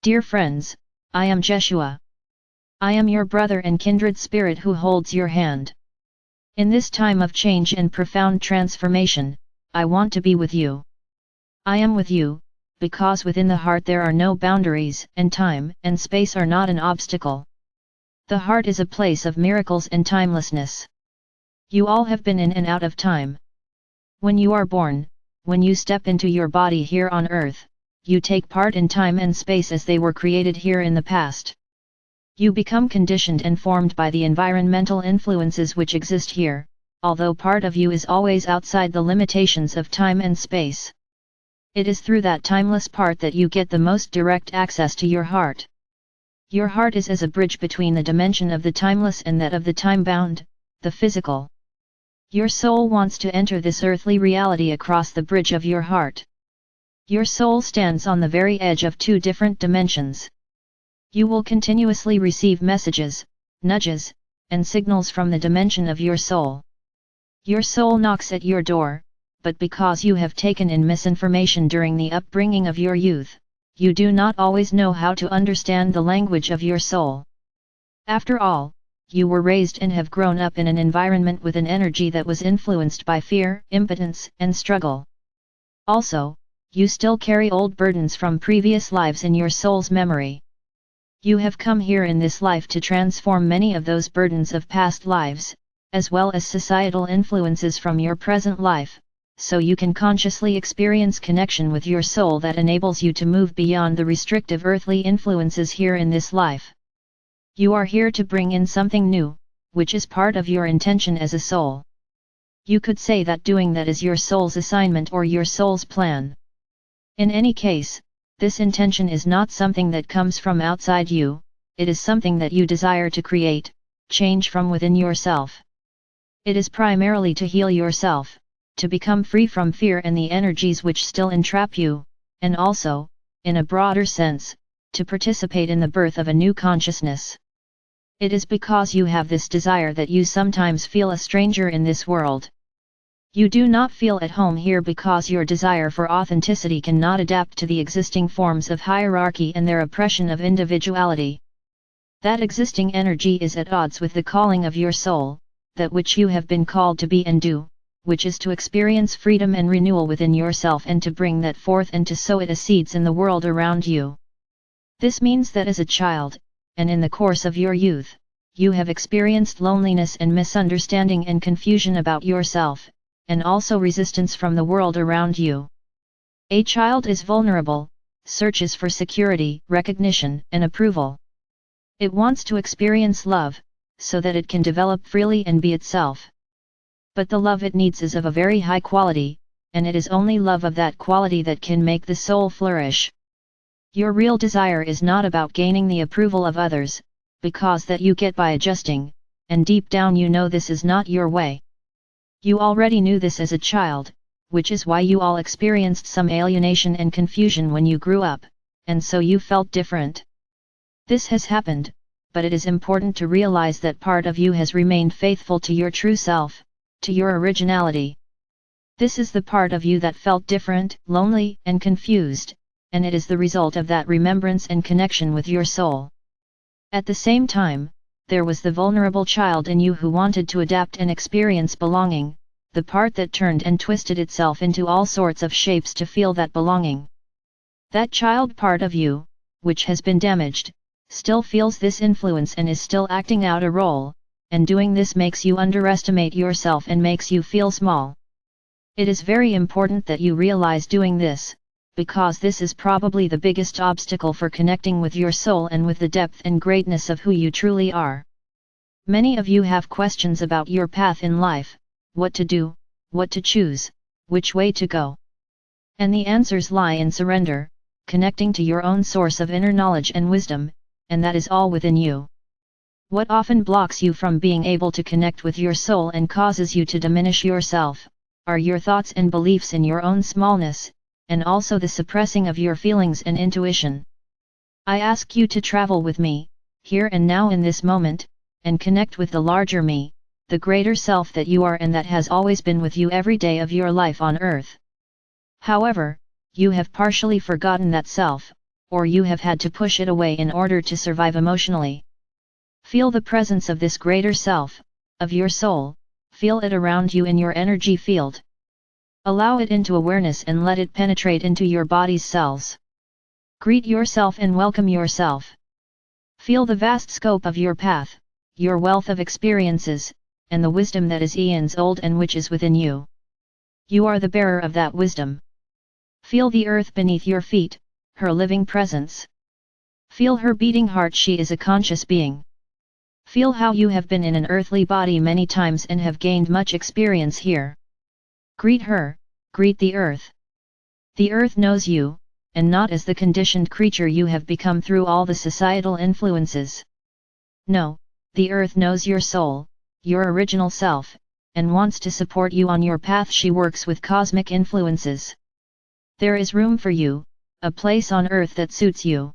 Dear friends, I am Jeshua. I am your brother and kindred spirit who holds your hand. In this time of change and profound transformation, I want to be with you. I am with you, because within the heart there are no boundaries, and time and space are not an obstacle. The heart is a place of miracles and timelessness. You all have been in and out of time. When you are born, when you step into your body here on earth, you take part in time and space as they were created here in the past. You become conditioned and formed by the environmental influences which exist here, although part of you is always outside the limitations of time and space. It is through that timeless part that you get the most direct access to your heart. Your heart is as a bridge between the dimension of the timeless and that of the time-bound, the physical. Your soul wants to enter this earthly reality across the bridge of your heart. Your soul stands on the very edge of two different dimensions. You will continuously receive messages, nudges, and signals from the dimension of your soul. Your soul knocks at your door, but because you have taken in misinformation during the upbringing of your youth, you do not always know how to understand the language of your soul. After all, you were raised and have grown up in an environment with an energy that was influenced by fear, impotence, and struggle. Also, you still carry old burdens from previous lives in your soul's memory. You have come here in this life to transform many of those burdens of past lives, as well as societal influences from your present life, so you can consciously experience connection with your soul that enables you to move beyond the restrictive earthly influences here in this life. You are here to bring in something new, which is part of your intention as a soul. You could say that doing that is your soul's assignment or your soul's plan. In any case, this intention is not something that comes from outside you, it is something that you desire to create, change from within yourself. It is primarily to heal yourself, to become free from fear and the energies which still entrap you, and also, in a broader sense, to participate in the birth of a new consciousness. It is because you have this desire that you sometimes feel a stranger in this world. You do not feel at home here because your desire for authenticity cannot adapt to the existing forms of hierarchy and their oppression of individuality. That existing energy is at odds with the calling of your soul, that which you have been called to be and do, which is to experience freedom and renewal within yourself and to bring that forth and to sow it as seeds in the world around you. This means that as a child, and in the course of your youth, you have experienced loneliness and misunderstanding and confusion about yourself, and also resistance from the world around you. A child is vulnerable, searches for security, recognition, and approval. It wants to experience love, so that it can develop freely and be itself. But the love it needs is of a very high quality, and it is only love of that quality that can make the soul flourish. Your real desire is not about gaining the approval of others, because that you get by adjusting, and deep down you know this is not your way. You already knew this as a child, which is why you all experienced some alienation and confusion when you grew up, and so you felt different. This has happened, but it is important to realize that part of you has remained faithful to your true self, to your originality. This is the part of you that felt different, lonely, and confused, and it is the result of that remembrance and connection with your soul. At the same time, there was the vulnerable child in you who wanted to adapt and experience belonging, the part that turned and twisted itself into all sorts of shapes to feel that belonging. That child part of you, which has been damaged, still feels this influence and is still acting out a role, and doing this makes you underestimate yourself and makes you feel small. It is very important that you realize doing this, because this is probably the biggest obstacle for connecting with your soul and with the depth and greatness of who you truly are. Many of you have questions about your path in life, what to do, what to choose, which way to go. And the answers lie in surrender, connecting to your own source of inner knowledge and wisdom, and that is all within you. What often blocks you from being able to connect with your soul and causes you to diminish yourself, are your thoughts and beliefs in your own smallness, and also the suppressing of your feelings and intuition. I ask you to travel with me, here and now in this moment, and connect with the larger me, the greater self that you are and that has always been with you every day of your life on earth. However, you have partially forgotten that self, or you have had to push it away in order to survive emotionally. Feel the presence of this greater self, of your soul, feel it around you in your energy field. Allow it into awareness and let it penetrate into your body's cells. Greet yourself and welcome yourself. Feel the vast scope of your path, your wealth of experiences, and the wisdom that is eons old and which is within you. You are the bearer of that wisdom. Feel the earth beneath your feet, her living presence. Feel her beating heart. She is a conscious being. Feel how you have been in an earthly body many times and have gained much experience here. Greet her, greet the earth. The earth knows you, and not as the conditioned creature you have become through all the societal influences. No, the earth knows your soul, your original self, and wants to support you on your path. She works with cosmic influences. There is room for you, a place on earth that suits you.